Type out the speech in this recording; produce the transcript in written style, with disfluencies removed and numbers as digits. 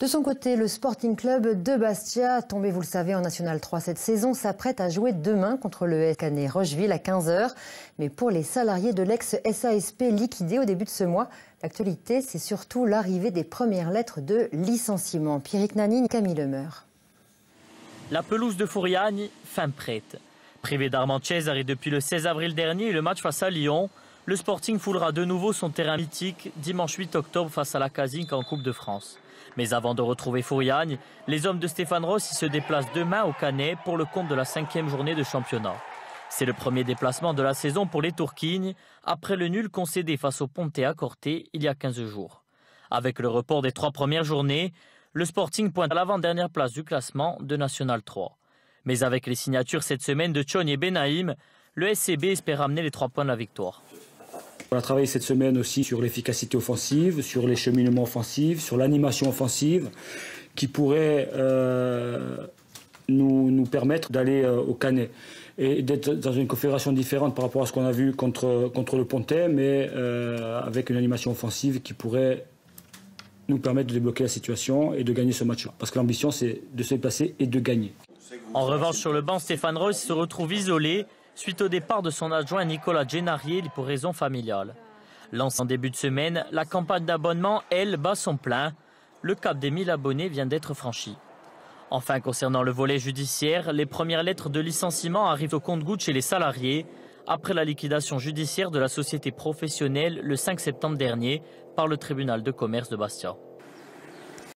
De son côté, le Sporting Club de Bastia, tombé, vous le savez, en National 3 cette saison, s'apprête à jouer demain contre le AS Canet-Rocheville à 15 h. Mais pour les salariés de l'ex-SASP liquidé au début de ce mois, l'actualité, c'est surtout l'arrivée des premières lettres de licenciement. Pierrick Nanine, Camille Lemeur. La pelouse de Fouriagne, fin prête. Privé d'Armand Cesari depuis le 16 avril dernier et le match face à Lyon, le Sporting foulera de nouveau son terrain mythique dimanche 8 octobre face à la Casinque en Coupe de France. Mais avant de retrouver Fouriagne, les hommes de Stéphane Rossi se déplacent demain au Canet pour le compte de la 5e journée de championnat. C'est le premier déplacement de la saison pour les Tourquignes, après le nul concédé face au Pontet Corté il y a 15 jours. Avec le report des 3 premières journées, le Sporting pointe à l'avant-dernière place du classement de National 3. Mais avec les signatures cette semaine de Tchon et Benaïm, le SCB espère ramener les 3 points de la victoire. On a travaillé cette semaine aussi sur l'efficacité offensive, sur les cheminements offensifs, sur l'animation offensive, qui pourrait nous permettre d'aller au Canet et d'être dans une configuration différente par rapport à ce qu'on a vu contre le Pontet, mais avec une animation offensive qui pourrait nous permettre de débloquer la situation et de gagner ce match-là. Parce que l'ambition, c'est de se déplacer et de gagner. En revanche, sur le banc, Stéphane Ross se retrouve isolé suite au départ de son adjoint Nicolas Gennarier pour raison familiale. Lancé en début de semaine, la campagne d'abonnement, elle, bat son plein. Le cap des 1000 abonnés vient d'être franchi. Enfin, concernant le volet judiciaire, les premières lettres de licenciement arrivent au compte-gouttes chez les salariés après la liquidation judiciaire de la société professionnelle le 5 septembre dernier par le tribunal de commerce de Bastia.